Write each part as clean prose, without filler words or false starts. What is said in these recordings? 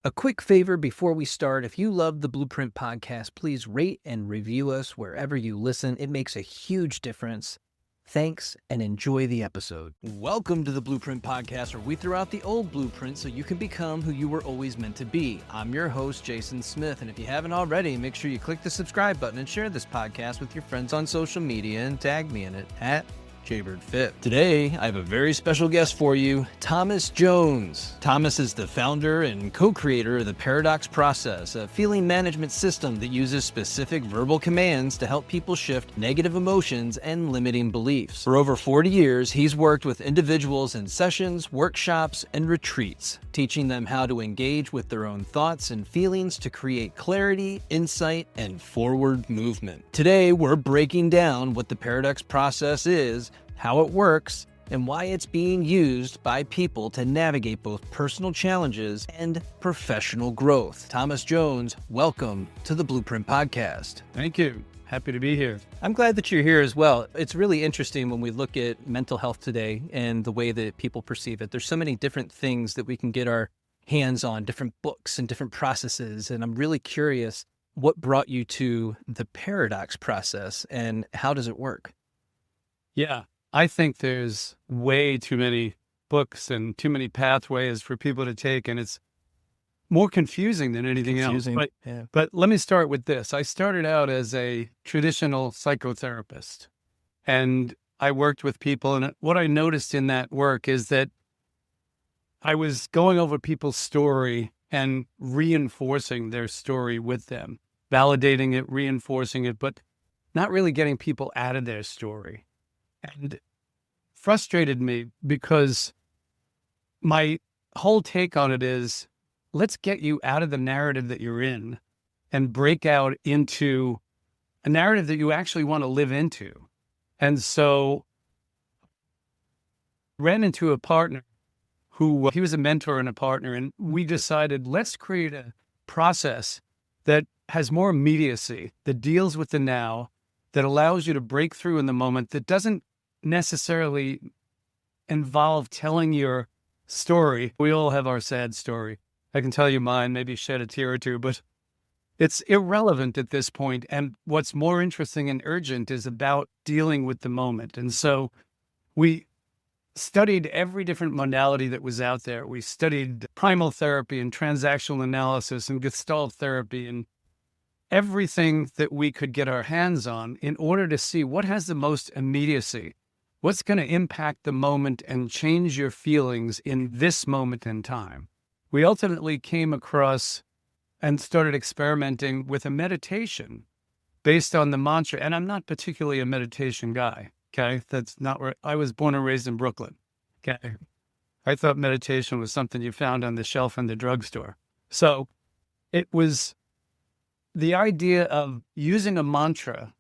A quick favor before we start, if you love the Blueprint podcast, please rate and review us wherever you listen. It makes a huge difference. Thanks and enjoy the episode. Welcome to the Blueprint podcast, where we throw out the old blueprint so you can become who you were always meant to be. I'm your host, Jason Smith, and if you haven't already, make sure you click the subscribe button and share this podcast with your friends on social media and tag me in it at JaybirdFit. Today, I have a very special guest for you, Thomas Jones. Thomas is the founder and co-creator of the Paradox Process, a feeling management system that uses specific verbal commands to help people shift negative emotions and limiting beliefs. For over 40 years, he's worked with individuals in sessions, workshops, and retreats, teaching them how to engage with their own thoughts and feelings to create clarity, insight, and forward movement. Today, we're breaking down what the Paradox Process is, how it works, and why it's being used by people to navigate both personal challenges and professional growth. Thomas Jones, welcome to the Blueprint Podcast. Thank you. Happy to be here. I'm glad that you're here as well. It's really interesting when we look at mental health today and the way that people perceive it. There's so many different things that we can get our hands on, different books and different processes. And I'm really curious, what brought you to the Paradox Process and how does it work? Yeah, I think there's way too many books and too many pathways for people to take, and it's more confusing than anything else. But let me start with this. I started out as a traditional psychotherapist, and I worked with people, and what I noticed in that work is that I was going over people's story and reinforcing their story with them, validating it, reinforcing it, but not really getting people out of their story. And frustrated me because my whole take on it is, let's get you out of the narrative that you're in and break out into a narrative that you actually want to live into. And so ran into a partner who, he was a mentor and a partner, and we decided, let's create a process that has more immediacy, that deals with the now, that allows you to break through in the moment, that doesn't necessarily involve telling your story. We all have our sad story. I can tell you mine, maybe shed a tear or two, but it's irrelevant at this point. And what's more interesting and urgent is about dealing with the moment. And so we studied every different modality that was out there. We studied primal therapy and transactional analysis and Gestalt therapy and everything that we could get our hands on in order to see what has the most immediacy, what's going to impact the moment and change your feelings in this moment in time. We ultimately came across and started experimenting with a meditation based on the mantra, and I'm not particularly a meditation guy, okay? That's not where I was born and raised in Brooklyn, okay? I thought meditation was something you found on the shelf in the drugstore. So it was the idea of using a mantra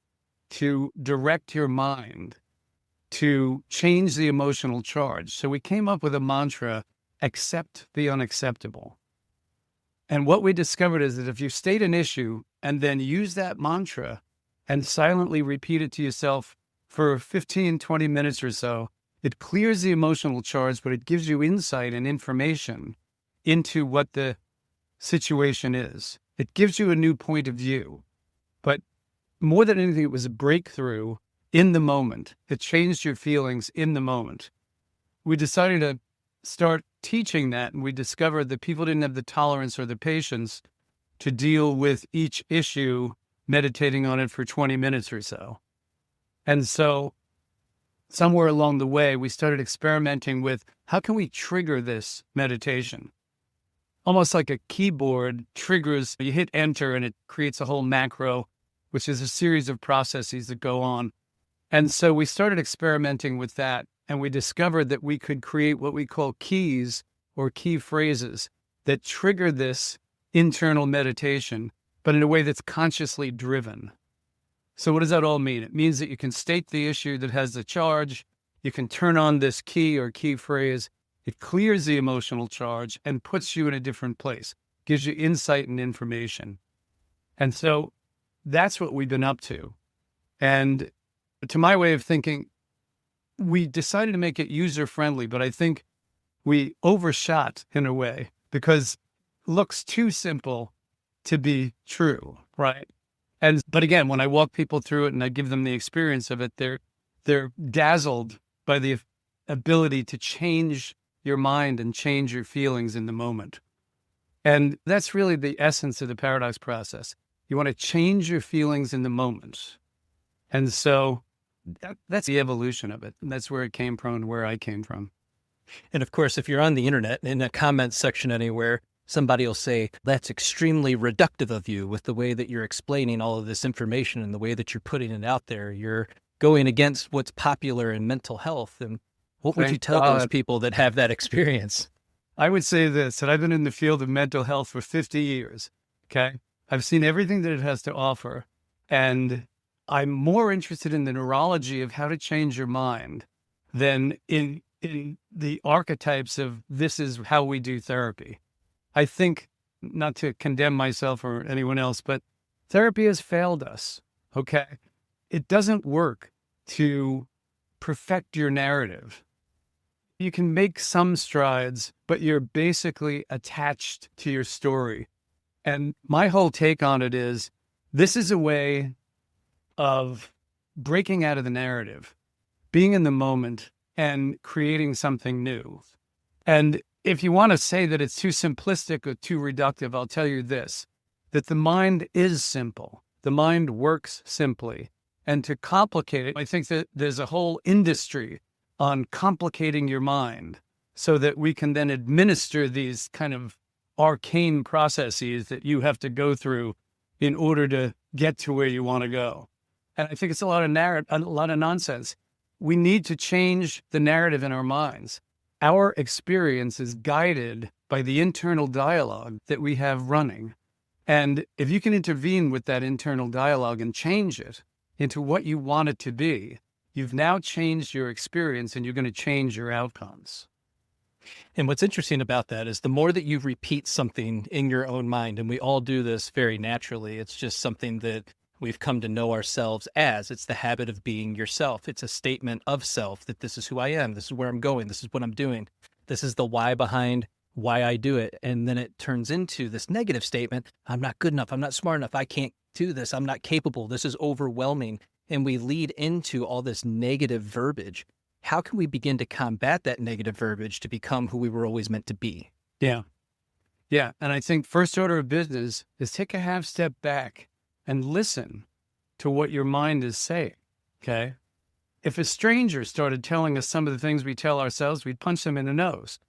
to direct your mind to change the emotional charge. So we came up with a mantra, accept the unacceptable. And what we discovered is that if you state an issue and then use that mantra and silently repeat it to yourself for 15, 20 minutes or so, it clears the emotional charge, but it gives you insight and information into what the situation is. It gives you a new point of view. But more than anything, it was a breakthrough in the moment. It changed your feelings in the moment. We decided to start teaching that, and we discovered that people didn't have the tolerance or the patience to deal with each issue, meditating on it for 20 minutes or so. And so somewhere along the way, we started experimenting with how can we trigger this meditation? Almost like a keyboard triggers, you hit enter and it creates a whole macro, which is a series of processes that go on. And so we started experimenting with that, and we discovered that we could create what we call keys or key phrases that trigger this internal meditation, but in a way that's consciously driven. So what does that all mean? It means that you can state the issue that has the charge, you can turn on this key or key phrase, it clears the emotional charge and puts you in a different place, gives you insight and information. And so that's what we've been up to. And to my way of thinking, we decided to make it user-friendly, but I think we overshot in a way because looks too simple to be true, right? But again, when I walk people through it and I give them the experience of it, they're dazzled by the ability to change your mind and change your feelings in the moment. And that's really the essence of the paradox process. You want to change your feelings in the moment. And so that's the evolution of it. And that's where it came from and where I came from. And of course, if you're on the internet, in a comments section anywhere, somebody will say, that's extremely reductive of you with the way that you're explaining all of this information and the way that you're putting it out there. You're going against what's popular in mental health. And what would you tell those people that have that experience? I would say this, that I've been in the field of mental health for 50 years, okay? I've seen everything that it has to offer, and I'm more interested in the neurology of how to change your mind than in the archetypes of this is how we do therapy. I think, not to condemn myself or anyone else, but therapy has failed us, okay? It doesn't work to perfect your narrative. You can make some strides, but you're basically attached to your story. And my whole take on it is, this is a way of breaking out of the narrative, being in the moment and creating something new. And if you want to say that it's too simplistic or too reductive, I'll tell you this, that the mind is simple. The mind works simply. And to complicate it, I think that there's a whole industry on complicating your mind so that we can then administer these kind of arcane processes that you have to go through in order to get to where you want to go. And I think it's a lot of nonsense. We need to change the narrative in our minds. Our experience is guided by the internal dialogue that we have running. And if you can intervene with that internal dialogue and change it into what you want it to be, you've now changed your experience and you're going to change your outcomes. And what's interesting about that is the more that you repeat something in your own mind, and we all do this very naturally, it's just something that we've come to know ourselves as. It's the habit of being yourself. It's a statement of self that this is who I am. This is where I'm going. This is what I'm doing. This is the why behind why I do it. And then it turns into this negative statement. I'm not good enough. I'm not smart enough. I can't do this. I'm not capable. This is overwhelming. And we lead into all this negative verbiage. How can we begin to combat that negative verbiage to become who we were always meant to be? Yeah. And I think first order of business is take a half step back and listen to what your mind is saying, okay? If a stranger started telling us some of the things we tell ourselves, we'd punch them in the nose.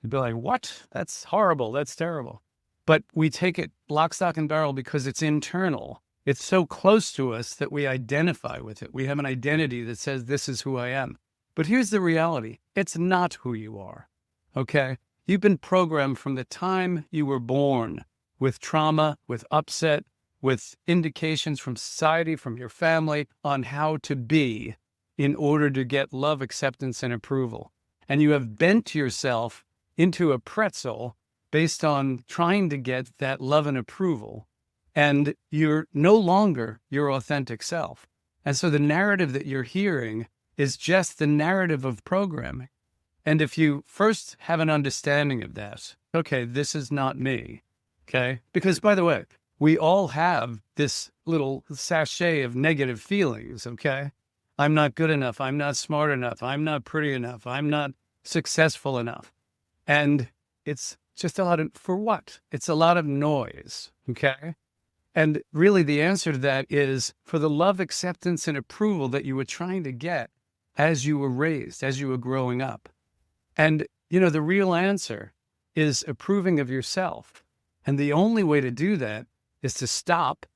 We'd be like, what? That's horrible. That's terrible. But we take it lock, stock, and barrel because it's internal. It's so close to us that we identify with it. We have an identity that says, this is who I am. But here's the reality. It's not who you are, okay? You've been programmed from the time you were born with trauma, with upset, with indications from society, from your family on how to be in order to get love, acceptance, and approval. And you have bent yourself into a pretzel based on trying to get that love and approval. And you're no longer your authentic self. And so the narrative that you're hearing is just the narrative of programming. And if you first have an understanding of that, okay, this is not me, okay? Because by the way, we all have this little sachet of negative feelings, okay? I'm not good enough. I'm not smart enough. I'm not pretty enough. I'm not successful enough. And it's just a lot of, for what? It's a lot of noise, okay? And really the answer to that is for the love, acceptance, and approval that you were trying to get as you were raised, as you were growing up. And, the real answer is approving of yourself. And the only way to do that is to stop,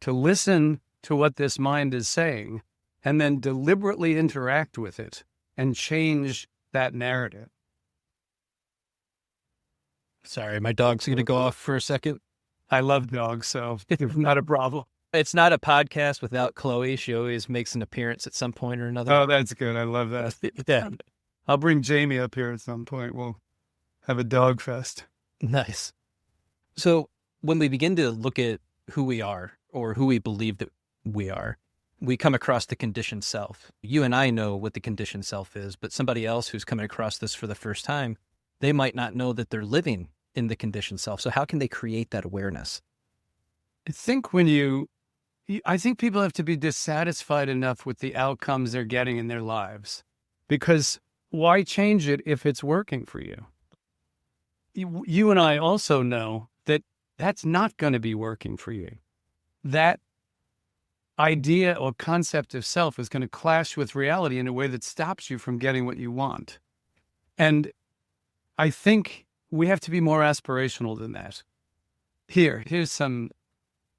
to listen to what this mind is saying, and then deliberately interact with it and change that narrative. Sorry, my dog's going to go off for a second. I love dogs, so it's not a problem. It's not a podcast without Chloe. She always makes an appearance at some point or another. Oh, that's good. I love that. Yeah. I'll bring Jamie up here at some point. We'll have a dog fest. Nice. So when we begin to look at who we are or who we believe that we are, we come across the conditioned self. You and I know what the conditioned self is, but somebody else who's coming across this for the first time, they might not know that they're living in the conditioned self. So how can they create that awareness? I think I think people have to be dissatisfied enough with the outcomes they're getting in their lives, because why change it if it's working for you? You and I also know that that's not going to be working for you. That idea or concept of self is going to clash with reality in a way that stops you from getting what you want. And I think we have to be more aspirational than that. Here's some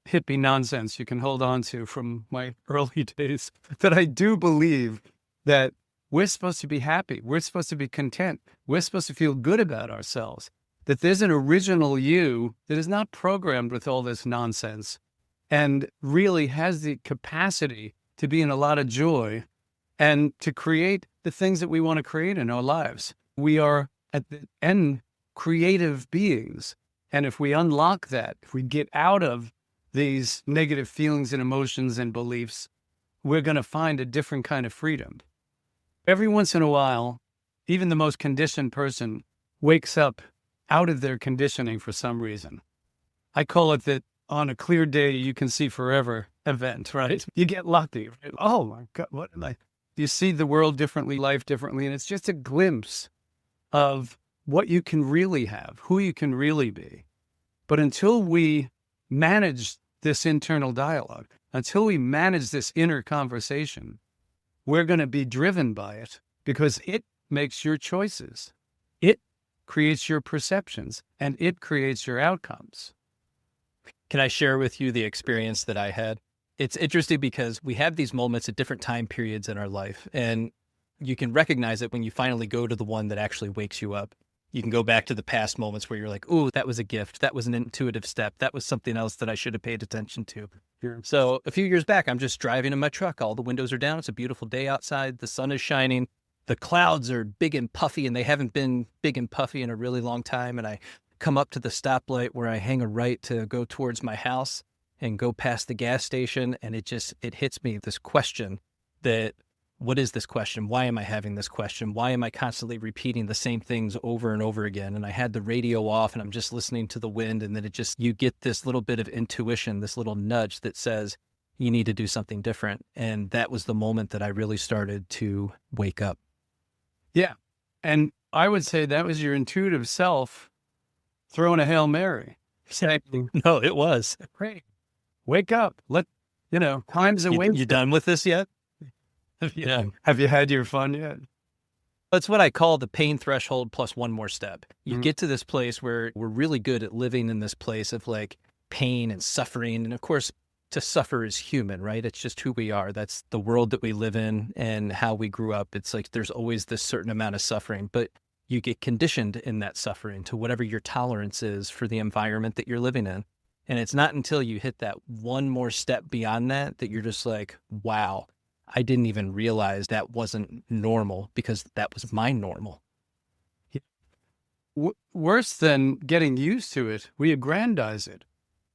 hippie nonsense you can hold on to from my early days, that I do believe that we're supposed to be happy. We're supposed to be content. We're supposed to feel good about ourselves. That there's an original you that is not programmed with all this nonsense and really has the capacity to be in a lot of joy and to create the things that we want to create in our lives. We are at the end creative beings. And if we unlock that, if we get out of these negative feelings and emotions and beliefs, we're going to find a different kind of freedom. Every once in a while, even the most conditioned person wakes up out of their conditioning for some reason. I call it that on a clear day, you can see forever event, right? You get lucky. Right? Oh my God, what am I? You see the world differently, life differently, and it's just a glimpse of what you can really have, who you can really be. But until we manage this internal dialogue, until we manage this inner conversation, we're going to be driven by it because it makes your choices. It creates your perceptions and it creates your outcomes. Can I share with you the experience that I had? It's interesting because we have these moments at different time periods in our life, and you can recognize it when you finally go to the one that actually wakes you up. You can go back to the past moments where you're like, "Ooh, that was a gift. That was an intuitive step. That was something else that I should have paid attention to." Yeah. So a few years back, I'm just driving in my truck. All the windows are down. It's a beautiful day outside. The sun is shining. The clouds are big and puffy, and they haven't been big and puffy in a really long time. And I come up to the stoplight where I hang a right to go towards my house and go past the gas station. And it hits me, this question that, what is this question? Why am I having this question? Why am I constantly repeating the same things over and over again? And I had the radio off and I'm just listening to the wind. And then you get this little bit of intuition, this little nudge that says, you need to do something different. And that was the moment that I really started to wake up. Yeah. And I would say that was your intuitive self throwing a Hail Mary. Saying, No, it was. Great. Wake up. Time's away. You done with this yet? Yeah. Have you had your fun yet? That's what I call the pain threshold plus one more step. You get to this place where we're really good at living in this place of like pain and suffering. And of course, to suffer is human, right? It's just who we are. That's the world that we live in and how we grew up. It's like there's always this certain amount of suffering, but you get conditioned in that suffering to whatever your tolerance is for the environment that you're living in. And it's not until you hit that one more step beyond that that you're just like, wow, I didn't even realize that wasn't normal because that was my normal. Worse than getting used to it, we aggrandize it.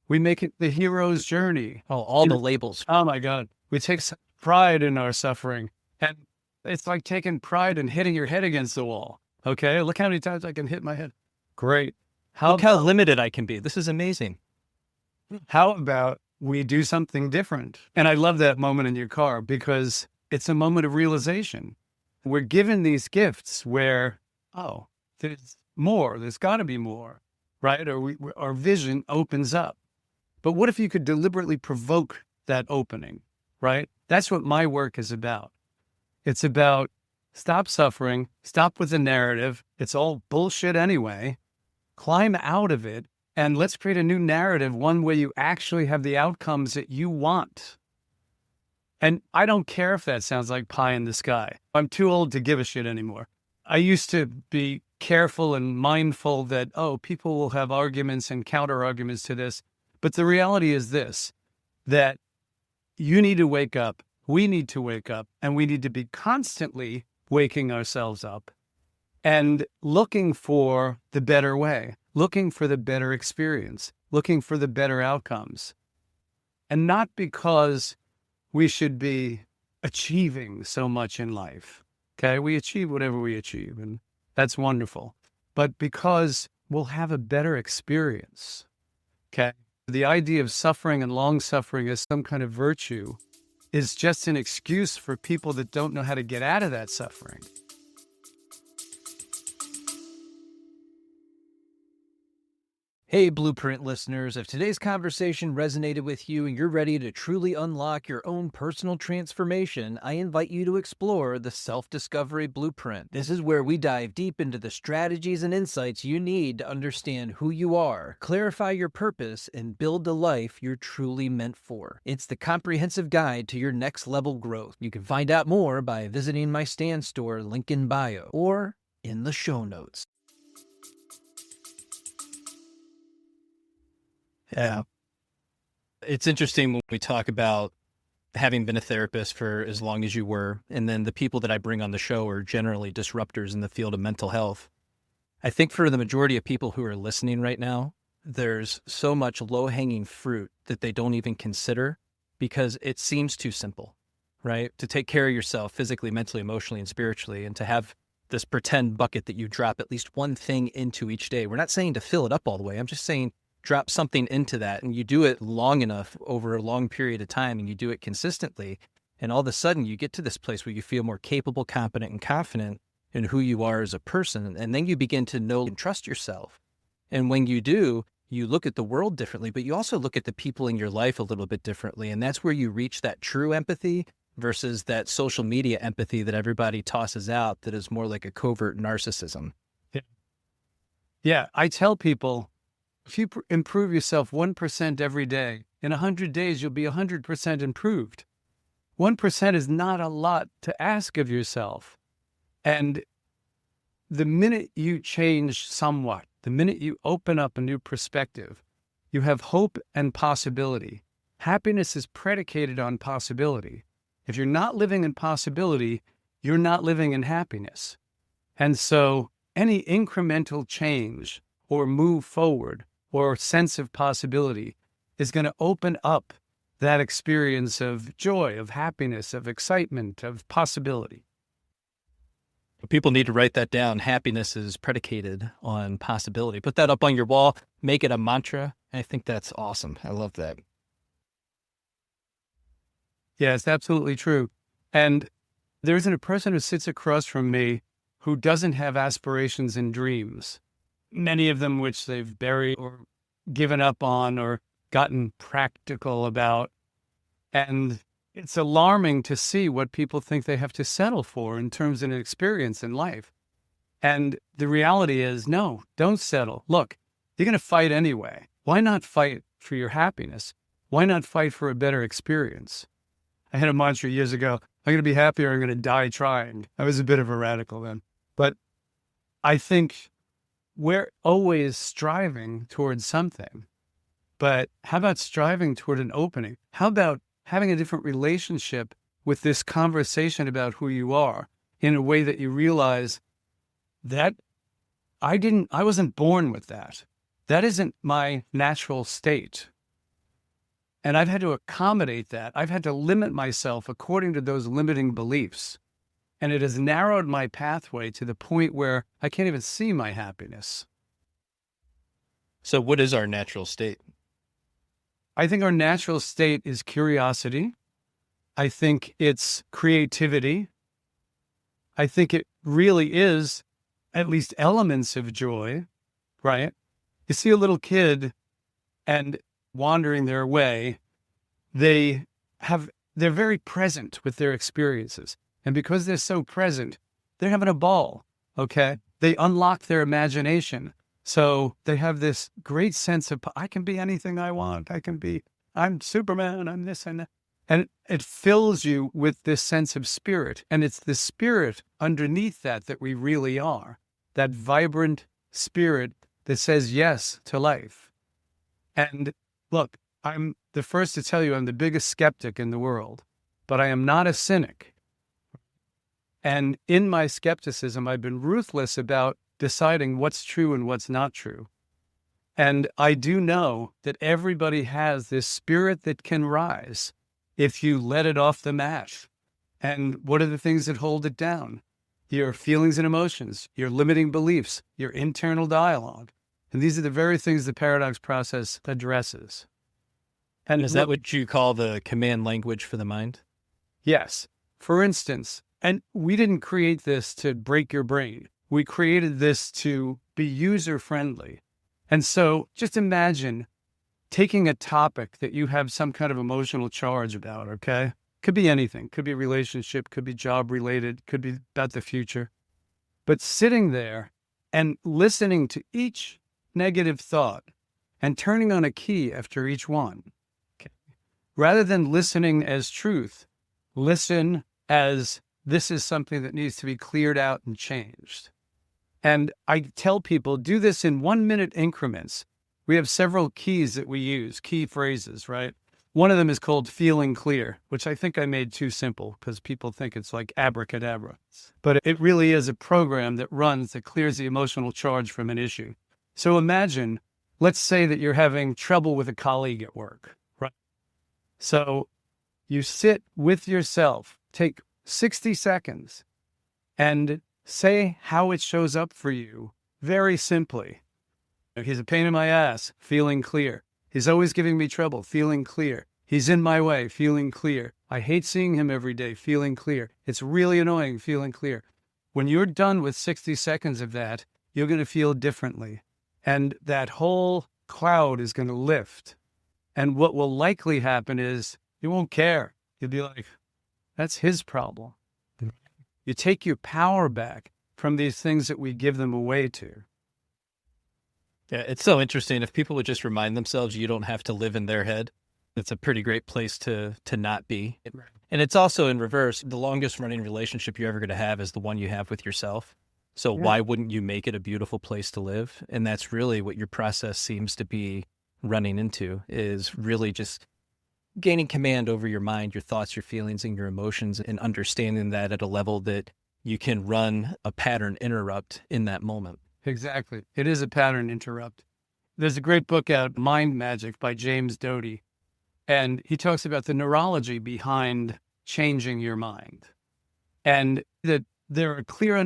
We make it the hero's journey. Oh, all the labels. Oh my God. We take pride in our suffering. And it's like taking pride in hitting your head against the wall. Okay, look how many times I can hit my head. Great. Look how limited I can be. This is amazing. How about we do something different? And I love that moment in your car because it's a moment of realization. We're given these gifts where, oh, there's more. There's got to be more, right? Or our vision opens up. But what if you could deliberately provoke that opening, right? That's what my work is about. It's about stop suffering, stop with the narrative. It's all bullshit anyway. Climb out of it. And let's create a new narrative, one where you actually have the outcomes that you want. And I don't care if that sounds like pie in the sky. I'm too old to give a shit anymore. I used to be careful and mindful that, people will have arguments and counter arguments to this. But the reality is this, that you need to wake up, we need to wake up, and we need to be constantly waking ourselves up and looking for the better way, looking for the better experience, looking for the better outcomes. And not because we should be achieving so much in life. Okay, we achieve whatever we achieve, and that's wonderful. But because will have a better experience. Okay. The idea of suffering and long suffering as some kind of virtue is just an excuse for people that don't know how to get out of that suffering. Hey, Blueprint listeners, if today's conversation resonated with you and you're ready to truly unlock your own personal transformation, I invite you to explore the Self-Discovery Blueprint. This is where we dive deep into the strategies and insights you need to understand who you are, clarify your purpose, and build the life you're truly meant for. It's the comprehensive guide to your next level growth. You can find out more by visiting my Stand store, link in bio, or in the show notes. Yeah. It's interesting when we talk about having been a therapist for as long as you were, and then the people that I bring on the show are generally disruptors in the field of mental health. I think for the majority of people who are listening right now, there's so much low-hanging fruit that they don't even consider because it seems too simple, right? To take care of yourself physically, mentally, emotionally, and spiritually, and to have this pretend bucket that you drop at least one thing into each day. We're not saying to fill it up all the way. I'm just saying drop something into that, and you do it long enough over a long period of time, and you do it consistently. And all of a sudden you get to this place where you feel more capable, competent, and confident in who you are as a person. And then you begin to know and trust yourself. And when you do, you look at the world differently, but you also look at the people in your life a little bit differently. And that's where you reach that true empathy versus that social media empathy that everybody tosses out that is more like a covert narcissism. Yeah. I tell people, if you improve yourself 1% every day, in 100 days, you'll be 100% improved. 1% is not a lot to ask of yourself. And the minute you change somewhat, the minute you open up a new perspective, you have hope and possibility. Happiness is predicated on possibility. If you're not living in possibility, you're not living in happiness. And so any incremental change or move forward or sense of possibility is going to open up that experience of joy, of happiness, of excitement, of possibility. People need to write that down. Happiness is predicated on possibility. Put that up on your wall, make it a mantra. I think that's awesome. I love that. Yeah, it's absolutely true. And there isn't a person who sits across from me who doesn't have aspirations and dreams, many of them which they've buried or given up on or gotten practical about. And it's alarming to see what people think they have to settle for in terms of an experience in life. And the reality is, no, don't settle. Look, you're going to fight anyway. Why not fight for your happiness? Why not fight for a better experience? I had a mantra years ago, I'm going to be happy or I'm going to die trying. I was a bit of a radical then. But I think we're always striving towards something. But how about striving toward an opening? How about having a different relationship with this conversation about who you are in a way that you realize that I wasn't born with that. That isn't my natural state. And I've had to accommodate that. I've had to limit myself according to those limiting beliefs. And it has narrowed my pathway to the point where I can't even see my happiness. So what is our natural state? I think our natural state is curiosity. I think it's creativity. I think it really is at least elements of joy, right? You see a little kid and wandering their way, they're very present with their experiences. And because they're so present, they're having a ball, okay? They unlock their imagination. So they have this great sense of, I can be anything I want. I'm Superman, I'm this and that. And it fills you with this sense of spirit. And it's the spirit underneath that we really are. That vibrant spirit that says yes to life. And look, I'm the first to tell you I'm the biggest skeptic in the world, but I am not a cynic. And in my skepticism, I've been ruthless about deciding what's true and what's not true. And I do know that everybody has this spirit that can rise if you let it off the mat. And what are the things that hold it down? Your feelings and emotions, your limiting beliefs, your internal dialogue. And these are the very things the paradox process addresses. And Is that what you call the command language for the mind? Yes. For instance, and we didn't create this to break your brain. We created this to be user-friendly. And so just imagine taking a topic that you have some kind of emotional charge about, okay? Could be anything. Could be a relationship, could be job-related, could be about the future. But sitting there and listening to each negative thought and turning on a key after each one. Okay. Rather than listening as truth, listen as this is something that needs to be cleared out and changed. And I tell people, do this in 1 minute increments. We have several keys that we use, key phrases, right? One of them is called feeling clear, which I think I made too simple because people think it's like abracadabra. But it really is a program that runs that clears the emotional charge from an issue. So imagine, let's say that you're having trouble with a colleague at work, right? So you sit with yourself, take 60 seconds, and say how it shows up for you very simply. He's a pain in my ass, feeling clear. He's always giving me trouble, feeling clear. He's in my way, feeling clear. I hate seeing him every day, feeling clear. It's really annoying, feeling clear. When you're done with 60 seconds of that, you're going to feel differently. And that whole cloud is going to lift. And what will likely happen is you won't care. You'll be like, that's his problem. You take your power back from these things that we give them away to. Yeah, it's so interesting. If people would just remind themselves you don't have to live in their head, it's a pretty great place to not be. Right. And it's also in reverse. The longest running relationship you're ever going to have is the one you have with yourself. So why wouldn't you make it a beautiful place to live? And that's really what your process seems to be running into, is really just gaining command over your mind, your thoughts, your feelings, and your emotions, and understanding that at a level that you can run a pattern interrupt in that moment. Exactly. It is a pattern interrupt. There's a great book out, Mind Magic by James Doty, and he talks about the neurology behind changing your mind, and that there are clear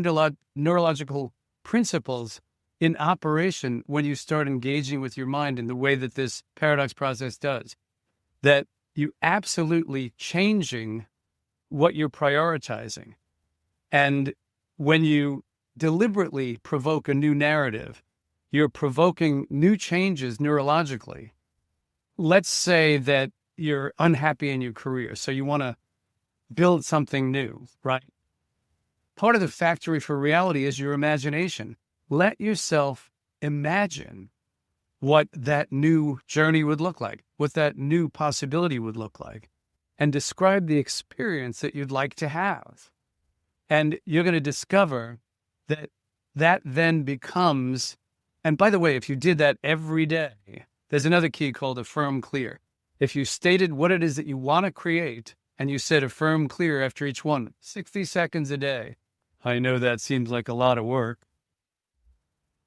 neurological principles in operation when you start engaging with your mind in the way that this paradox process does, that you absolutely changing what you're prioritizing. And when you deliberately provoke a new narrative, you're provoking new changes neurologically. Let's say that you're unhappy in your career, so you want to build something new, right? Part of the factory for reality is your imagination. Let yourself imagine what that new journey would look like, what that new possibility would look like, and describe the experience that you'd like to have. And you're going to discover that that then becomes, and by the way, if you did that every day, there's another key called affirm clear. If you stated what it is that you want to create and you said affirm clear after each one, 60 seconds a day. I know that seems like a lot of work,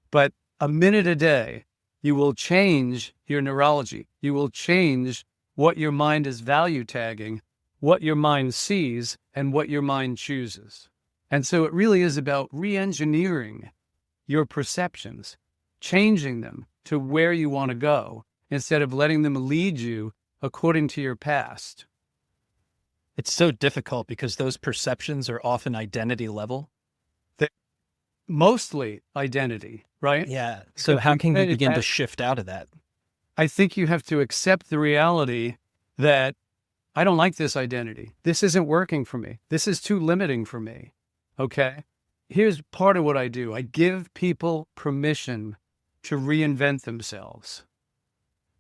but a minute a day, you will change your neurology. You will change what your mind is value tagging, what your mind sees, and what your mind chooses. And so it really is about re-engineering your perceptions, changing them to where you want to go instead of letting them lead you according to your past. It's so difficult because those perceptions are often identity level. They're mostly identity, right? Yeah. So how can you begin to shift out of that? I think you have to accept the reality that I don't like this identity. This isn't working for me. This is too limiting for me. Okay? Here's part of what I do. I give people permission to reinvent themselves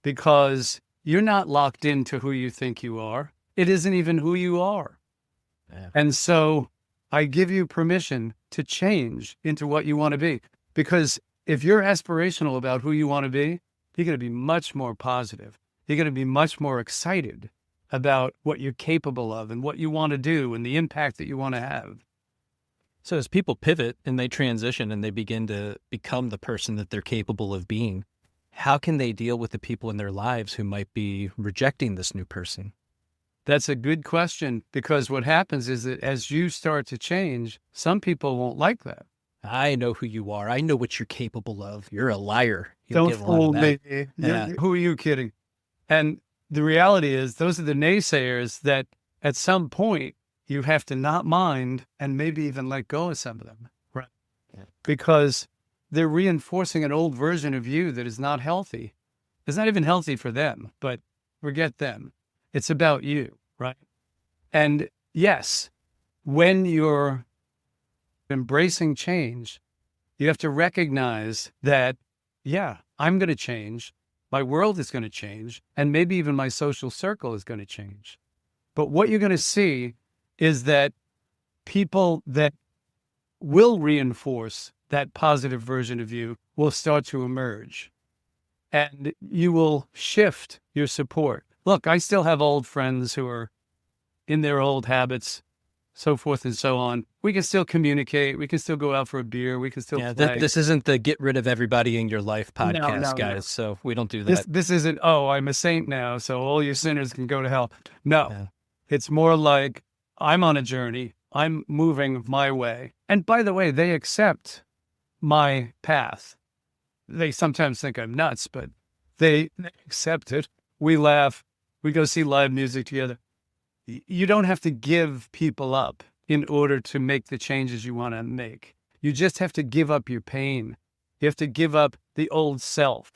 because you're not locked into who you think you are. It isn't even who you are. Yeah. And so I give you permission to change into what you want to be, because if you're aspirational about who you want to be, you're going to be much more positive. You're going to be much more excited about what you're capable of and what you want to do and the impact that you want to have. So as people pivot and they transition and they begin to become the person that they're capable of being, how can they deal with the people in their lives who might be rejecting this new person? That's a good question, because what happens is that as you start to change, some people won't like that. I know who you are. I know what you're capable of. You're a liar. You'll Don't get a lot of fool that. me. Yeah. Who are you kidding? And the reality is those are the naysayers that at some point you have to not mind and maybe even let go of some of them. Right. Yeah. Because they're reinforcing an old version of you that is not healthy. It's not even healthy for them, but forget them. It's about you, right? And yes, when you're embracing change, you have to recognize that, yeah, I'm going to change. My world is going to change. And maybe even my social circle is going to change. But what you're going to see is that people that will reinforce that positive version of you will start to emerge. And you will shift your support. Look, I still have old friends who are in their old habits, so forth and so on. We can still communicate. We can still go out for a beer. We can still play. This isn't the get rid of everybody in your life podcast, No. guys. So we don't do that. This isn't, oh, I'm a saint now, so all you sinners can go to hell. No, Yeah. It's more like I'm on a journey. I'm moving my way. And by the way, they accept my path. They sometimes think I'm nuts, but they accept it. We laugh. We go see live music together. You don't have to give people up in order to make the changes you want to make. You just have to give up your pain. You have to give up the old self.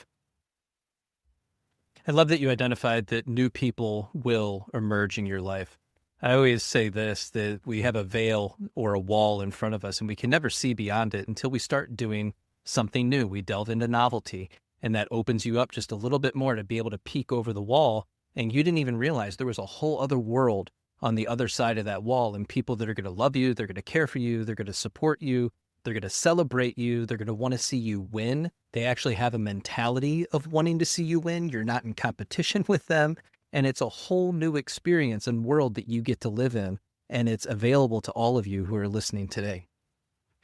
I love that you identified that new people will emerge in your life. I always say this, that we have a veil or a wall in front of us and we can never see beyond it until we start doing something new. We delve into novelty, and that opens you up just a little bit more to be able to peek over the wall. And you didn't even realize there was a whole other world on the other side of that wall, and people that are going to love you, they're going to care for you, they're going to support you, they're going to celebrate you, they're going to want to see you win. They actually have a mentality of wanting to see you win. You're not in competition with them. And it's a whole new experience and world that you get to live in. And it's available to all of you who are listening today.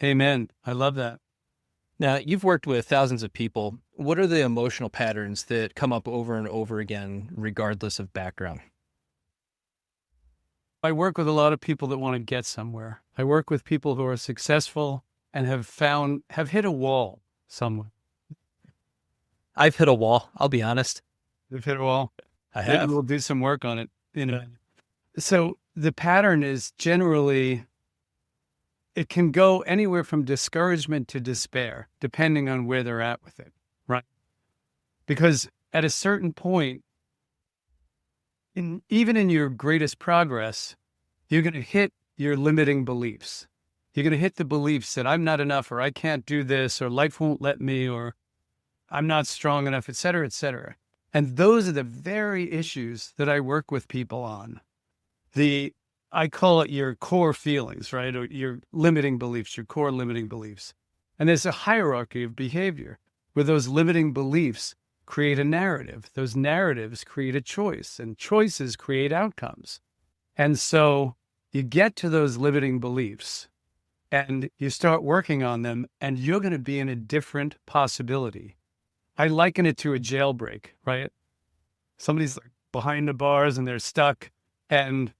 Amen. I love that. Now, you've worked with thousands of people. What are the emotional patterns that come up over and over again, regardless of background? I work with a lot of people that want to get somewhere. I work with people who are successful and have hit a wall somewhere. I've hit a wall. I'll be honest. They've hit a wall. I have. Maybe we'll do some work on it. So the pattern is generally, it can go anywhere from discouragement to despair, depending on where they're at with it, right? Because at a certain point, even in your greatest progress, you're going to hit your limiting beliefs. You're going to hit the beliefs that I'm not enough, or I can't do this, or life won't let me, or I'm not strong enough, et cetera, et cetera. And those are the very issues that I work with people on. I call it your core feelings, right? Or your limiting beliefs, your core limiting beliefs. And there's a hierarchy of behavior where those limiting beliefs create a narrative. Those narratives create a choice, and choices create outcomes. And so you get to those limiting beliefs and you start working on them, and you're going to be in a different possibility. I liken it to a jailbreak, right? Somebody's like behind the bars and they're stuck, and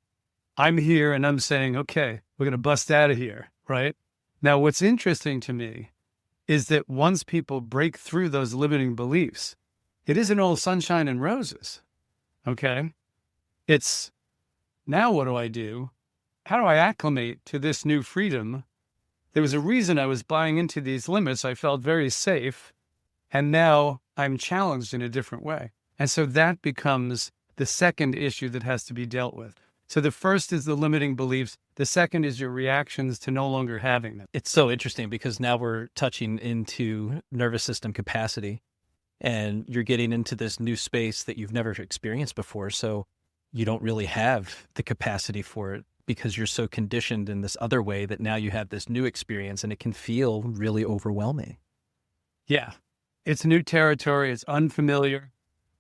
I'm here and I'm saying, okay, we're going to bust out of here, right? Now, what's interesting to me is that once people break through those limiting beliefs, it isn't all sunshine and roses, okay? It's, now what do I do? How do I acclimate to this new freedom? There was a reason I was buying into these limits. I felt very safe. And now I'm challenged in a different way. And so that becomes the second issue that has to be dealt with. So the first is the limiting beliefs. The second is your reactions to no longer having them. It's so interesting because now we're touching into nervous system capacity, and you're getting into this new space that you've never experienced before. So you don't really have the capacity for it because you're so conditioned in this other way that now you have this new experience, and it can feel really overwhelming. Yeah. It's new territory. It's unfamiliar.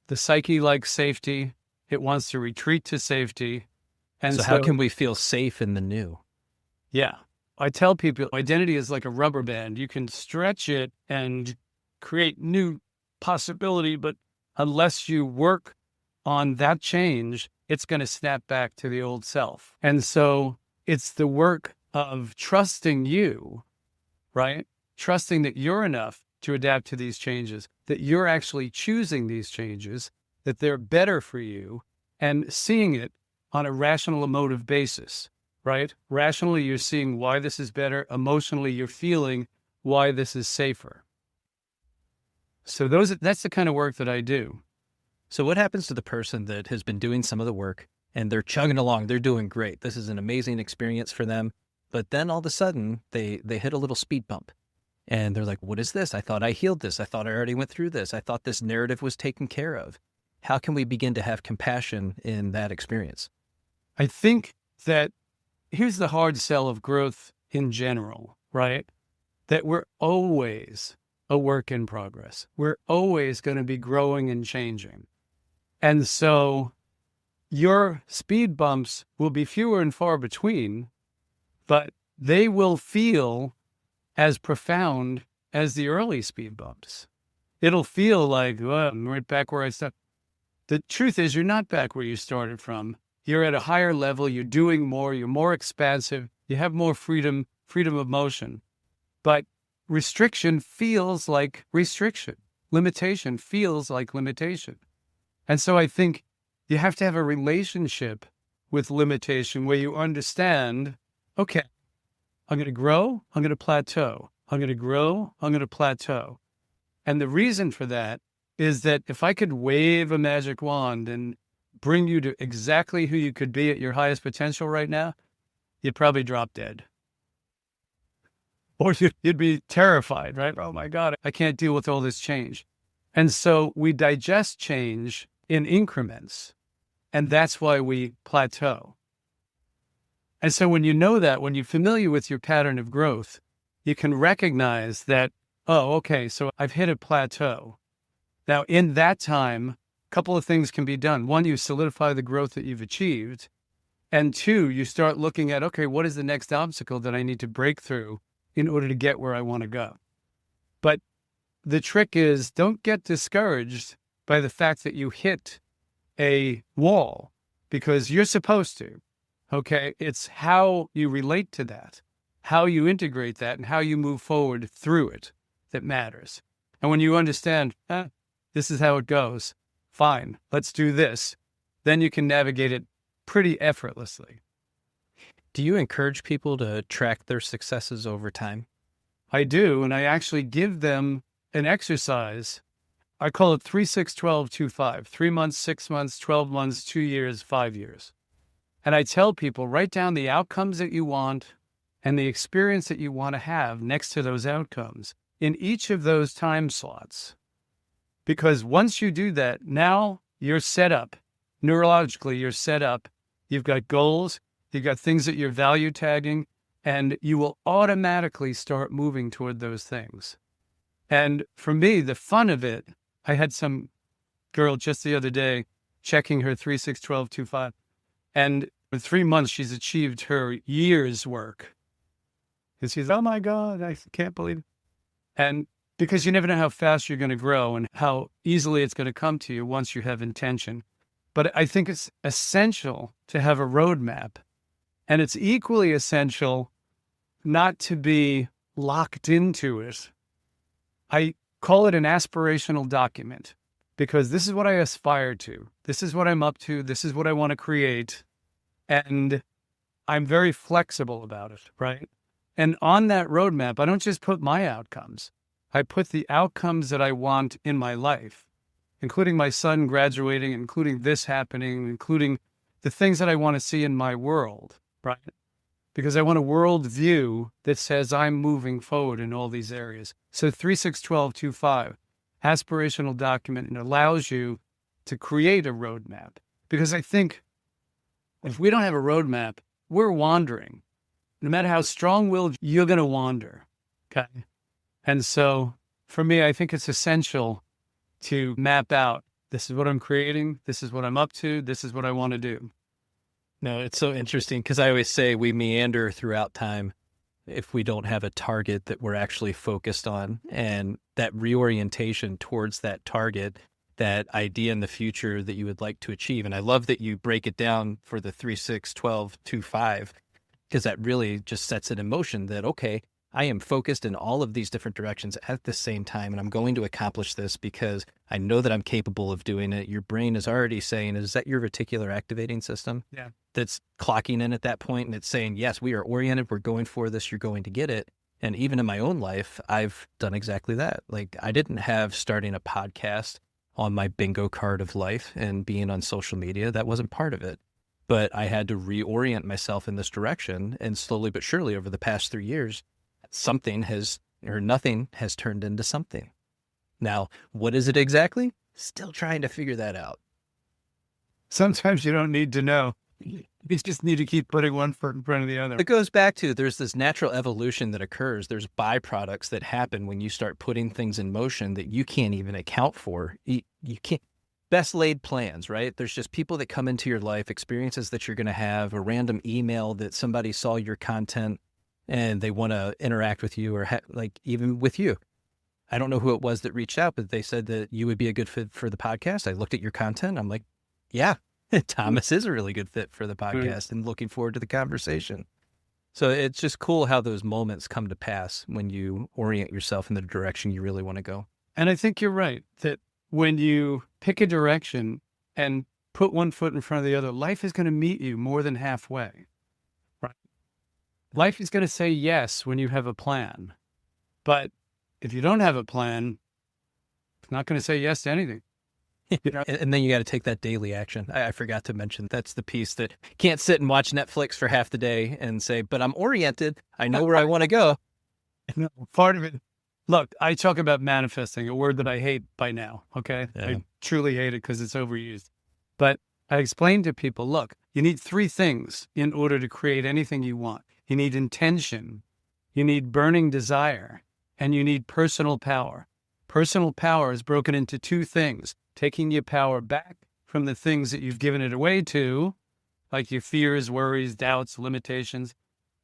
The psyche likes safety. It wants to retreat to safety. And so how can we feel safe in the new? Yeah. I tell people identity is like a rubber band. You can stretch it and create new possibility, but unless you work on that change, it's going to snap back to the old self. And so it's the work of trusting you, right? trusting that you're enough to adapt to these changes, that you're actually choosing these changes, that they're better for you, and seeing it on a rational emotive basis, right? Rationally, you're seeing why this is better. Emotionally, you're feeling why this is safer. So that's the kind of work that I do. So what happens to the person that has been doing some of the work and they're chugging along, they're doing great. This is an amazing experience for them. But then all of a sudden they hit a little speed bump and they're like, what is this? I thought I healed this. I thought I already went through this. I thought this narrative was taken care of. How can we begin to have compassion in that experience? I think that here's the hard sell of growth in general, right? That we're always a work in progress. We're always going to be growing and changing. And so your speed bumps will be fewer and far between, but they will feel as profound as the early speed bumps. It'll feel like, well, I'm right back where I started. The truth is you're not back where you started from. You're at a higher level. You're doing more. You're more expansive. You have more freedom of motion. But restriction feels like restriction. Limitation feels like limitation. And so I think you have to have a relationship with limitation where you understand, okay, I'm going to grow, I'm going to plateau. I'm going to grow, I'm going to plateau. And the reason for that is that if I could wave a magic wand and bring you to exactly who you could be at your highest potential right now, you'd probably drop dead. Or you'd be terrified, right? Oh my God, I can't deal with all this change. And so we digest change in increments, and that's why we plateau. And so when you know that, when you're familiar with your pattern of growth, you can recognize that, oh, okay, so I've hit a plateau. Now, in that time, a couple of things can be done. One, you solidify the growth that you've achieved. And two, you start looking at, okay, what is the next obstacle that I need to break through in order to get where I want to go? But the trick is, don't get discouraged by the fact that you hit a wall, because you're supposed to, okay? It's how you relate to that, how you integrate that, and how you move forward through it that matters. And when you understand, this is how it goes, fine, let's do this, then you can navigate it pretty effortlessly. Do you encourage people to track their successes over time? I do, and I actually give them an exercise. I call it 3, 6, 12, 2, 5. 3 months, 6 months, 12 months, 2 years, 5 years. And I tell people, write down the outcomes that you want and the experience that you want to have next to those outcomes in each of those time slots. Because once you do that, now you're set up. Neurologically, you're set up. You've got goals. You've got things that you're value tagging, and you will automatically start moving toward those things. And for me, the fun of it, I had some girl just the other day checking her 3, 6, 12, 2, 5. And in 3 months, she's achieved her year's work. And she's, oh my God, I can't believe it. And because you never know how fast you're going to grow and how easily it's going to come to you once you have intention. But I think it's essential to have a roadmap. And it's equally essential not to be locked into it. I call it an aspirational document because this is what I aspire to. This is what I'm up to. This is what I want to create. And I'm very flexible about it, right? And on that roadmap, I don't just put my outcomes. I put the outcomes that I want in my life, including my son graduating, including this happening, including the things that I want to see in my world, right? Because I want a world view that says I'm moving forward in all these areas. So 3, 6, 12, 2, 5, aspirational document, and allows you to create a roadmap. Because I think if we don't have a roadmap, we're wandering. No matter how strong-willed, you're going to wander, okay? And so for me, I think it's essential to map out, this is what I'm creating, this is what I'm up to, this is what I want to do. No, it's so interesting because I always say we meander throughout time if we don't have a target that we're actually focused on, and that reorientation towards that target, that idea in the future that you would like to achieve. And I love that you break it down for the 3, 6, 12, 2, 5, because that really just sets it in motion that, okay, I am focused in all of these different directions at the same time, and I'm going to accomplish this because I know that I'm capable of doing it. Your brain is already saying, is that your reticular activating system? Yeah. That's clocking in at that point, and it's saying, yes, we are oriented. We're going for this. You're going to get it. And even in my own life, I've done exactly that. Like, I didn't have starting a podcast on my bingo card of life and being on social media. That wasn't part of it. But I had to reorient myself in this direction. And slowly but surely over the past 3 years, nothing has turned into something. Now, what is it exactly? Still trying to figure that out. Sometimes you don't need to know. You just need to keep putting one foot in front of the other. It goes back to, there's this natural evolution that occurs. There's byproducts that happen when you start putting things in motion that you can't even account for. You can't. Best laid plans, right? There's just people that come into your life, experiences that you're going to have, a random email that somebody saw your content and they want to interact with you, or like even with you. I don't know who it was that reached out, but they said that you would be a good fit for the podcast. I looked at your content. I'm like, yeah, Thomas is a really good fit for the podcast, and looking forward to the conversation. So it's just cool how those moments come to pass when you orient yourself in the direction you really want to go. And I think you're right that when you pick a direction and put one foot in front of the other, life is going to meet you more than halfway. Right? Life is going to say yes when you have a plan. But if you don't have a plan, it's not going to say yes to anything. You know? And then you got to take that daily action. I forgot to mention, that's the piece that can't sit and watch Netflix for half the day and say, but I'm oriented. I know where I want to go. No, part of it. Look, I talk about manifesting, a word that I hate by now. Okay. Yeah. I truly hate it because it's overused. But I explain to people, look, you need 3 things in order to create anything you want. You need intention, you need burning desire, and you need personal power. Personal power is broken into 2 things: taking your power back from the things that you've given it away to, like your fears, worries, doubts, limitations.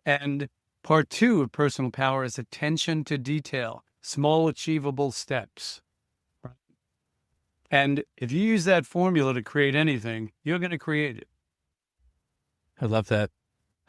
And part 2 of personal power is attention to detail, small achievable steps. Right? And if you use that formula to create anything, you're going to create it. I love that.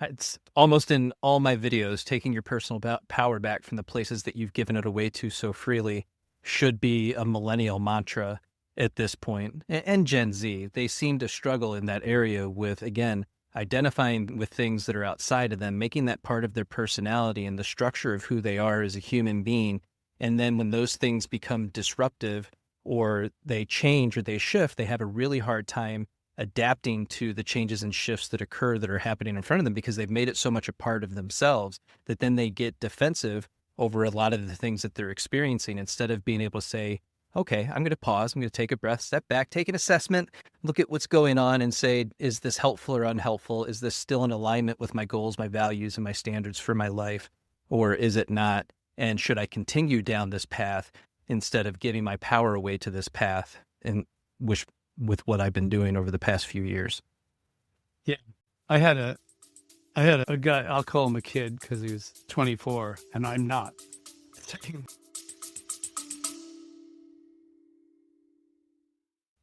It's almost in all my videos, taking your personal power back from the places that you've given it away to so freely should be a millennial mantra at this point. And Gen Z, they seem to struggle in that area with, again, identifying with things that are outside of them, making that part of their personality and the structure of who they are as a human being. And then when those things become disruptive or they change or they shift, they have a really hard time adapting to the changes and shifts that occur that are happening in front of them, because they've made it so much a part of themselves that then they get defensive over a lot of the things that they're experiencing, instead of being able to say, okay, I'm going to pause, I'm going to take a breath, step back, take an assessment, look at what's going on and say, is this helpful or unhelpful? Is this still in alignment with my goals, my values, and my standards for my life? Or is it not? And should I continue down this path instead of giving my power away to this path, and with what I've been doing over the past few years? Yeah. I had a guy, I'll call him a kid because he was 24 and I'm not.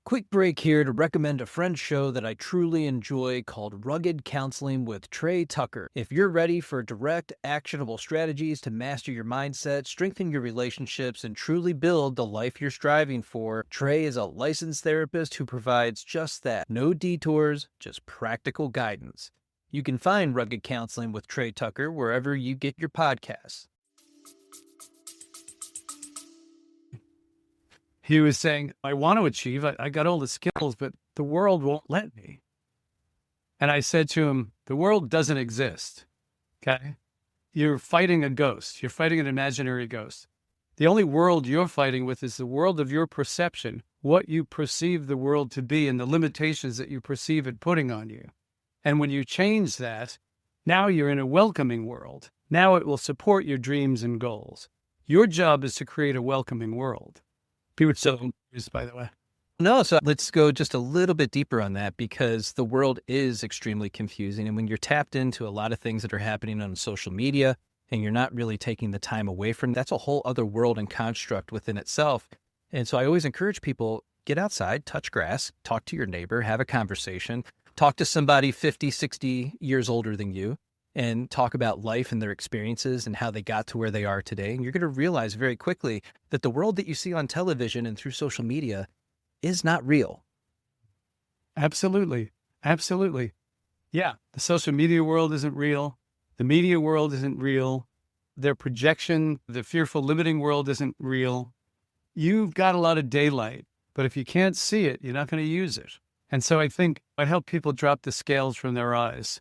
Quick break here to recommend a friend's show that I truly enjoy called Rugged Counseling with Trey Tucker. If you're ready for direct, actionable strategies to master your mindset, strengthen your relationships, and truly build the life you're striving for, Trey is a licensed therapist who provides just that. No detours, just practical guidance. You can find Rugged Counseling with Trey Tucker wherever you get your podcasts. He was saying, I want to achieve, I got all the skills, but the world won't let me. And I said to him, the world doesn't exist, okay? You're fighting a ghost. You're fighting an imaginary ghost. The only world you're fighting with is the world of your perception, what you perceive the world to be and the limitations that you perceive it putting on you. And when you change that, now you're in a welcoming world. Now it will support your dreams and goals. Your job is to create a welcoming world. People are so confused, by the way. No, so let's go just a little bit deeper on that, because the world is extremely confusing. And when you're tapped into a lot of things that are happening on social media and you're not really taking the time away from, that's a whole other world and construct within itself. And so I always encourage people, get outside, touch grass, talk to your neighbor, have a conversation, talk to somebody 50, 60 years older than you, and talk about life and their experiences and how they got to where they are today. And you're going to realize very quickly that the world that you see on television and through social media is not real. Absolutely. Absolutely. Yeah. The social media world isn't real. The media world isn't real. Their projection, the fearful limiting world isn't real. You've got a lot of daylight, but if you can't see it, you're not going to use it. And so I think I help people drop the scales from their eyes.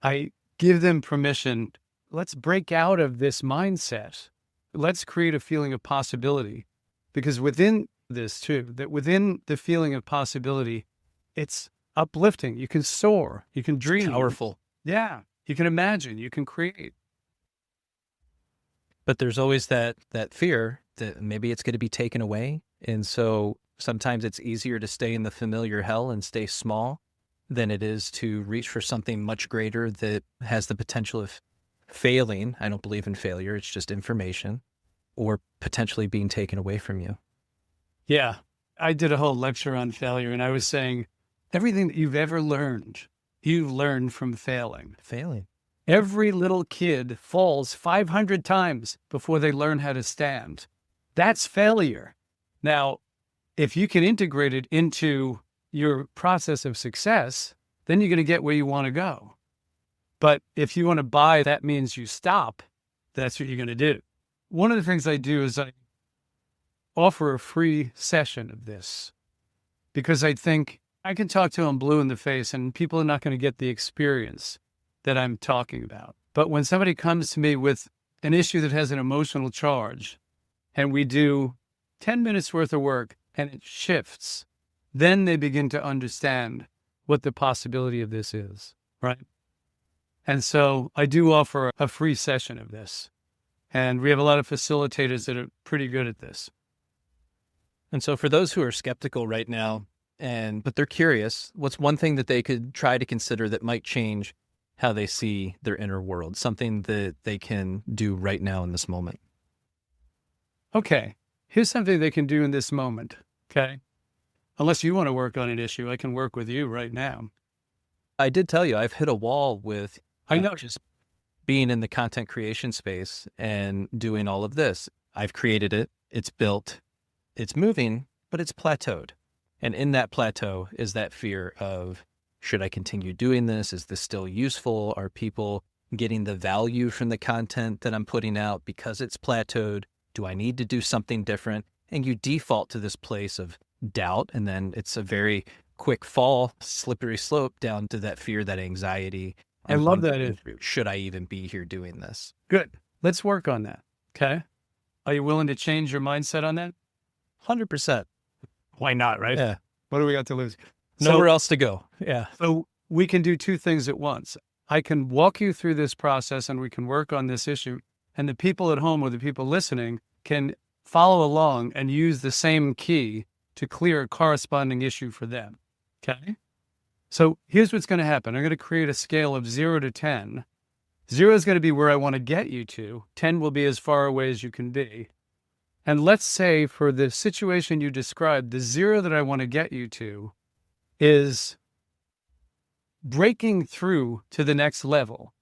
I give them permission. Let's break out of this mindset. Let's create a feeling of possibility. Because within this too, that within the feeling of possibility, it's uplifting. You can soar. You can dream. Powerful. Yeah. You can imagine. You can create. But there's always that fear that maybe it's going to be taken away. And so sometimes it's easier to stay in the familiar hell and stay small than it is to reach for something much greater that has the potential of failing. I don't believe in failure. It's just information, or potentially being taken away from you. Yeah. I did a whole lecture on failure, and I was saying everything that you've ever learned, you've learned from failing. Failing. Every little kid falls 500 times before they learn how to stand. That's failure. Now, if you can integrate it into your process of success, then you're going to get where you want to go. But if you want to buy, that means you stop. That's what you're going to do. One of the things I do is I offer a free session of this, because I think I can talk to them blue in the face and people are not going to get the experience that I'm talking about. But when somebody comes to me with an issue that has an emotional charge, and we do 10 minutes worth of work and it shifts, then they begin to understand what the possibility of this is, right? And so I do offer a free session of this. And we have a lot of facilitators that are pretty good at this. And so for those who are skeptical right now, but they're curious, what's one thing that they could try to consider that might change how they see their inner world, something that they can do right now in this moment? Okay, here's something they can do in this moment, okay? Unless you want to work on an issue, I can work with you right now. I did tell you, I've hit a wall with I know. just being in the content creation space and doing all of this. I've created it, it's built, it's moving, but it's plateaued. And in that plateau is that fear of, should I continue doing this? Is this still useful? Are people getting the value from the content that I'm putting out because it's plateaued? Do I need to do something different? And you default to this place of doubt, and then it's a very quick fall, slippery slope down to that fear, that anxiety. I love that. Should I even be here doing this? Good. Let's work on that. Okay. Are you willing to change your mindset on that? 100%. Why not, right? Yeah. What do we got to lose? Nowhere else to go. Yeah. So we can do two things at once. I can walk you through this process and we can work on this issue. And the people at home or the people listening can follow along and use the same key to clear a corresponding issue for them. Okay? So here's what's going to happen. I'm going to create a scale of 0 to 10. 0 is going to be where I want to get you to. 10 will be as far away as you can be. And let's say for the situation you described, the 0 that I want to get you to is breaking through to the next level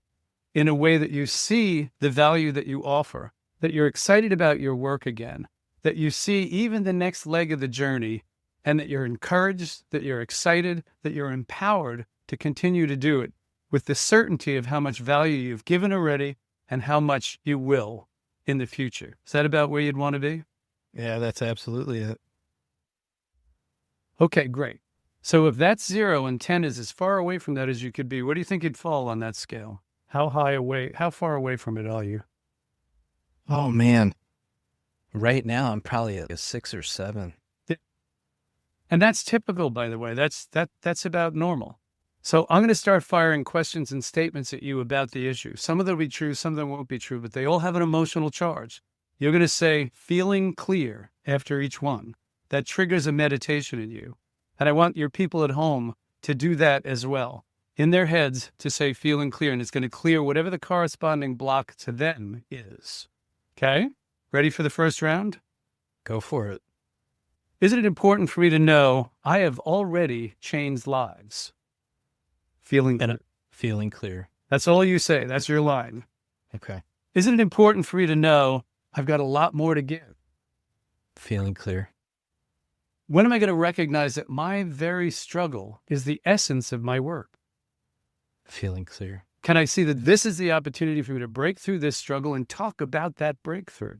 in a way that you see the value that you offer, that you're excited about your work again, that you see even the next leg of the journey, and that you're encouraged, that you're excited, that you're empowered to continue to do it with the certainty of how much value you've given already and how much you will in the future. Is that about where you'd want to be? Yeah, that's absolutely it. Okay, great. So if that's 0 and 10 is as far away from that as you could be, where do you think you'd fall on that scale? How far away from it are you? Oh, man. Right now, I'm probably at a 6 or 7. And that's typical, by the way. That's about normal. So I'm going to start firing questions and statements at you about the issue. Some of them will be true, some of them won't be true, but they all have an emotional charge. You're going to say, feeling clear after each one. That triggers a meditation in you. And I want your people at home to do that as well. In their heads to say, feeling clear, and it's going to clear whatever the corresponding block to them is. Okay? Ready for the first round? Go for it. Isn't it important for me to know I have already changed lives? Feeling clear. Feeling clear. That's all you say. That's your line. Okay. Isn't it important for you to know I've got a lot more to give? Feeling clear. When am I going to recognize that my very struggle is the essence of my work? Feeling clear. Can I see that this is the opportunity for me to break through this struggle and talk about that breakthrough?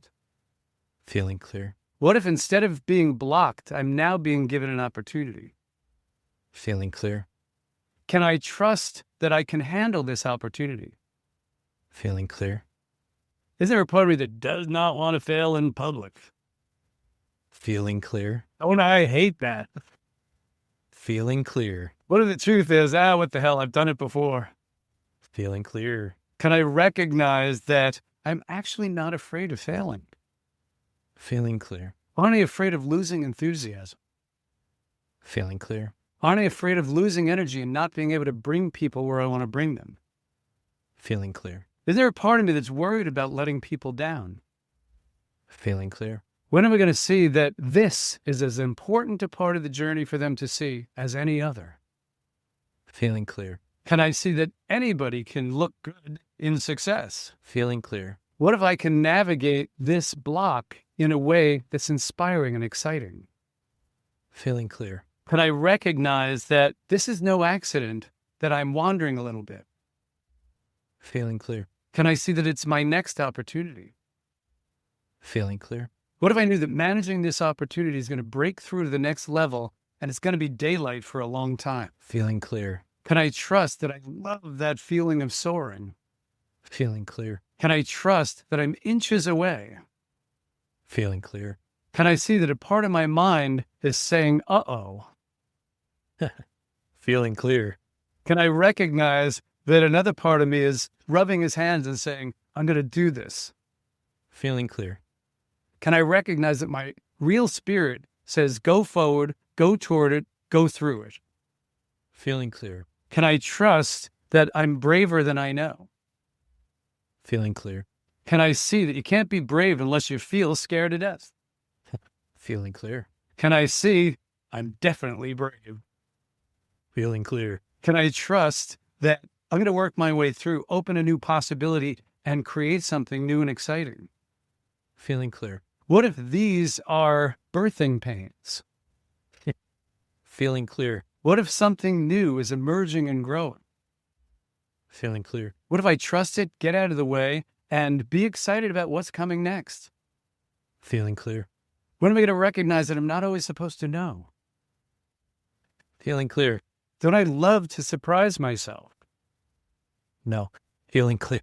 Feeling clear. What if instead of being blocked, I'm now being given an opportunity? Feeling clear. Can I trust that I can handle this opportunity? Feeling clear. Is there a part of me that does not want to fail in public? Feeling clear. Don't I hate that? Feeling clear. What if the truth is, what the hell, I've done it before. Feeling clear. Can I recognize that I'm actually not afraid of failing? Feeling clear. Aren't I afraid of losing enthusiasm? Feeling clear. Aren't I afraid of losing energy and not being able to bring people where I want to bring them? Feeling clear. Is there a part of me that's worried about letting people down? Feeling clear. When am I going to see that this is as important a part of the journey for them to see as any other? Feeling clear. Can I see that anybody can look good in success? Feeling clear. What if I can navigate this block in a way that's inspiring and exciting? Feeling clear. Can I recognize that this is no accident, that I'm wandering a little bit? Feeling clear. Can I see that it's my next opportunity? Feeling clear. What if I knew that managing this opportunity is going to break through to the next level and it's going to be daylight for a long time? Feeling clear. Can I trust that I love that feeling of soaring? Feeling clear. Can I trust that I'm inches away? Feeling clear. Can I see that a part of my mind is saying, uh-oh? Feeling clear. Can I recognize that another part of me is rubbing his hands and saying, I'm going to do this? Feeling clear. Can I recognize that my real spirit says, go forward, go toward it, go through it? Feeling clear. Can I trust that I'm braver than I know? Feeling clear. Can I see that you can't be brave unless you feel scared to death? Feeling clear. Can I see I'm definitely brave? Feeling clear. Can I trust that I'm going to work my way through, open a new possibility, and create something new and exciting? Feeling clear. What if these are birthing pains? Feeling clear. What if something new is emerging and growing? Feeling clear. What if I trust it, get out of the way, and be excited about what's coming next? Feeling clear. When am I going to recognize that I'm not always supposed to know? Feeling clear. Don't I love to surprise myself? No. Feeling clear.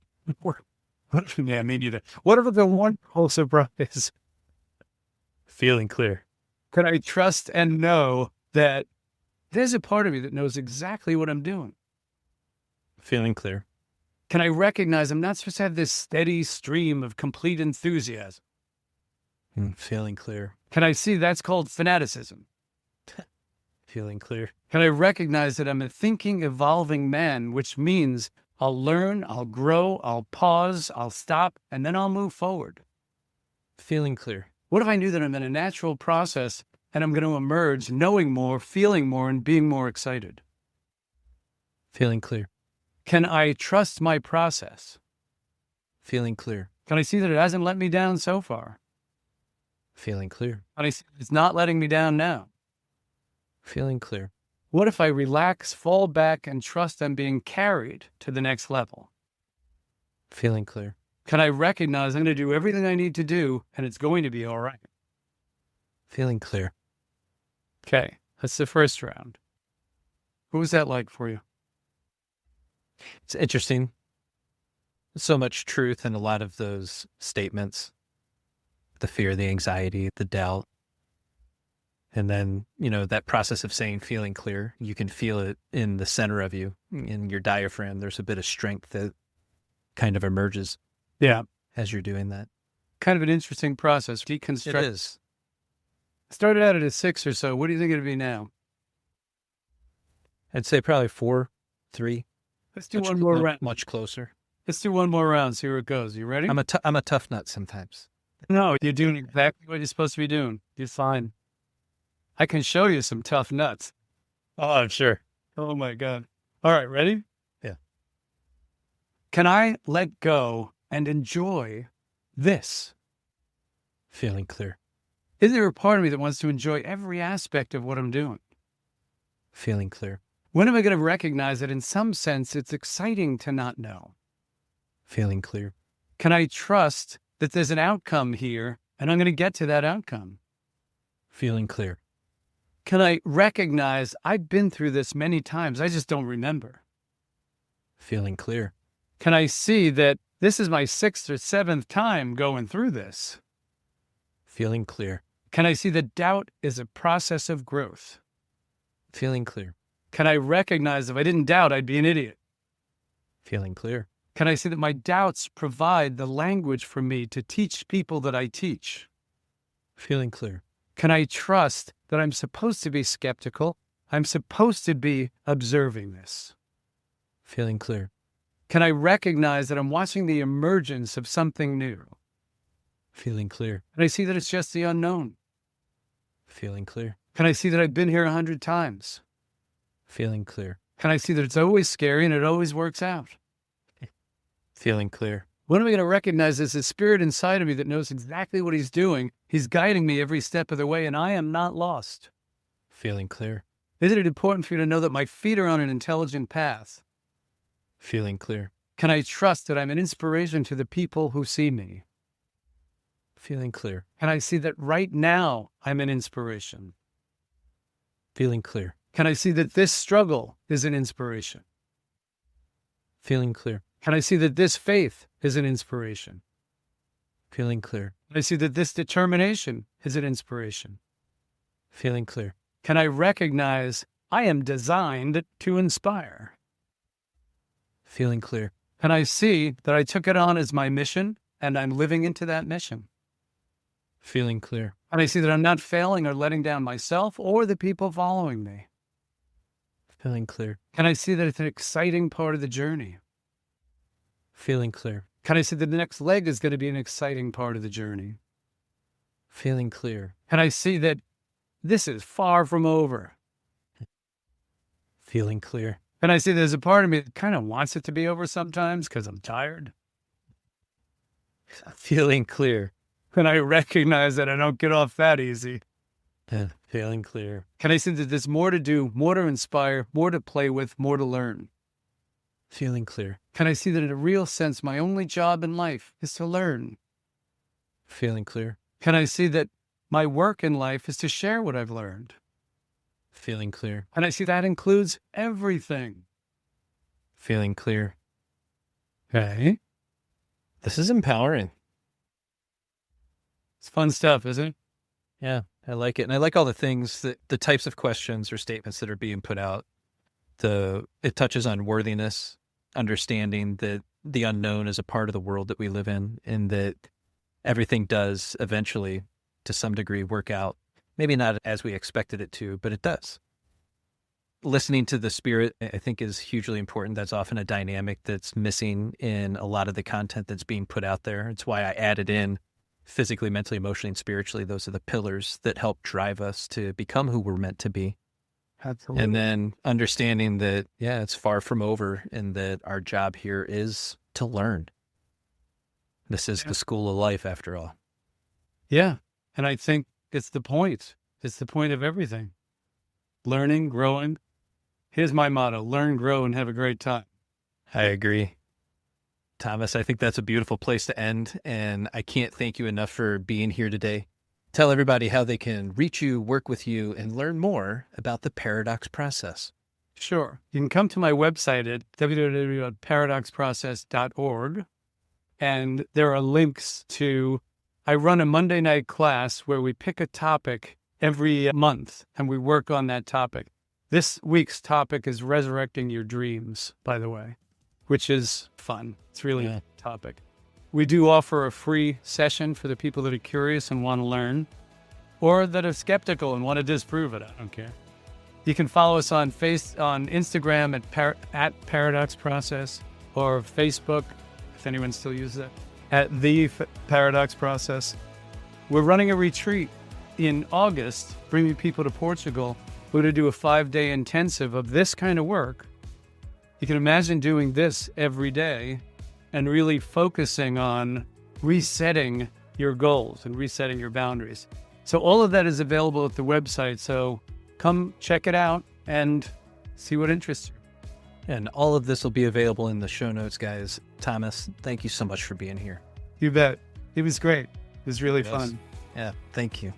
Yeah, me neither. What if it's a wonderful surprise? Feeling clear. Can I trust and know that there's a part of me that knows exactly what I'm doing? Feeling clear. Can I recognize I'm not supposed to have this steady stream of complete enthusiasm? Feeling clear. Can I see that's called fanaticism? Feeling clear. Can I recognize that I'm a thinking, evolving man, which means I'll learn, I'll grow, I'll pause, I'll stop, and then I'll move forward? Feeling clear. What if I knew that I'm in a natural process and I'm going to emerge knowing more, feeling more, and being more excited? Feeling clear. Can I trust my process? Feeling clear. Can I see that it hasn't let me down so far? Feeling clear. Can I see that it's not letting me down now? Feeling clear. What if I relax, fall back, and trust I'm being carried to the next level? Feeling clear. Can I recognize I'm going to do everything I need to do and it's going to be all right? Feeling clear. Okay, that's the first round. What was that like for you? It's interesting. So much truth in a lot of those statements. The fear, the anxiety, the doubt. And then, that process of saying feeling clear, you can feel it in the center of you, in your diaphragm. There's a bit of strength that kind of emerges as you're doing that. Kind of an interesting process. Deconstruct. It is. Started out at a 6 or so. What do you think it'd be now? I'd say probably 4, 3. Let's do one more round. Much closer. Let's do one more round. See where it goes. You ready? I'm a tough nut sometimes. No, you're doing exactly what you're supposed to be doing. You're fine. I can show you some tough nuts. Oh, I'm sure. Oh my God. All right, ready? Yeah. Can I let go and enjoy this? Feeling clear. Is there a part of me that wants to enjoy every aspect of what I'm doing? Feeling clear. When am I going to recognize that in some sense it's exciting to not know? Feeling clear. Can I trust that there's an outcome here and I'm going to get to that outcome? Feeling clear. Can I recognize I've been through this many times, I just don't remember? Feeling clear. Can I see that this is my 6th or 7th time going through this? Feeling clear. Can I see that doubt is a process of growth? Feeling clear. Can I recognize if I didn't doubt, I'd be an idiot? Feeling clear. Can I see that my doubts provide the language for me to teach people that I teach? Feeling clear. Can I trust that I'm supposed to be skeptical? I'm supposed to be observing this. Feeling clear. Can I recognize that I'm watching the emergence of something new? Feeling clear. Can I see that it's just the unknown? Feeling clear. Can I see that I've been here 100 times? Feeling clear. Can I see that it's always scary and it always works out? Feeling clear. When am I going to recognize there's a spirit inside of me that knows exactly what he's doing? He's guiding me every step of the way, and I am not lost. Feeling clear. Isn't it important for you to know that my feet are on an intelligent path? Feeling clear. Can I trust that I'm an inspiration to the people who see me? Feeling clear. Can I see that right now I'm an inspiration? Feeling clear. Can I see that this struggle is an inspiration? Feeling clear. Can I see that this faith is an inspiration? Feeling clear. Can I see that this determination is an inspiration? Feeling clear. Can I recognize I am designed to inspire? Feeling clear. Can I see that I took it on as my mission and I'm living into that mission? Feeling clear. Can I see that I'm not failing or letting down myself or the people following me? Feeling clear. Can I see that it's an exciting part of the journey? Feeling clear. Can I see that the next leg is going to be an exciting part of the journey? Feeling clear. Can I see that this is far from over? Feeling clear. Can I see there's a part of me that kind of wants it to be over sometimes because I'm tired? Feeling clear. Can I recognize that I don't get off that easy? Feeling clear. Can I see that there's more to do, more to inspire, more to play with, more to learn? Feeling clear. Can I see that in a real sense, my only job in life is to learn? Feeling clear. Can I see that my work in life is to share what I've learned? Feeling clear. And I see that includes everything. Feeling clear. Okay. This is empowering. It's fun stuff, isn't it? Yeah, I like it. And I like all the things that the types of questions or statements that are being put out. It touches on worthiness, understanding that the unknown is a part of the world that we live in, and that everything does eventually, to some degree, work out. Maybe not as we expected it to, but it does. Listening to the spirit, I think, is hugely important. That's often a dynamic that's missing in a lot of the content that's being put out there. It's why I added in physically, mentally, emotionally, and spiritually. Those are the pillars that help drive us to become who we're meant to be. Absolutely. And then understanding that, yeah, it's far from over and that our job here is to learn. This is the school of life, after all. Yeah. And I think it's the point. It's the point of everything. Learning, growing. Here's my motto: learn, grow, and have a great time. I agree. Thomas, I think that's a beautiful place to end. And I can't thank you enough for being here today. Tell everybody how they can reach you, work with you, and learn more about the paradox process. Sure. You can come to my website at www.paradoxprocess.org. And there are links to, I run a Monday night class where we pick a topic every month and we work on that topic. This week's topic is resurrecting your dreams, by the way, which is fun. It's really a topic. We do offer a free session for the people that are curious and want to learn, or that are skeptical and want to disprove it. I don't care. You can follow us on Instagram at Paradox Process, or Facebook, if anyone still uses it, at the Paradox Process. We're running a retreat in August, bringing people to Portugal. We're going to do a 5-day intensive of this kind of work. You can imagine doing this every day and really focusing on resetting your goals and resetting your boundaries. So all of that is available at the website. So come check it out and see what interests you. And all of this will be available in the show notes, guys. Thomas, thank you so much for being here. You bet. It was great. It was really Yes. fun. Yeah, thank you.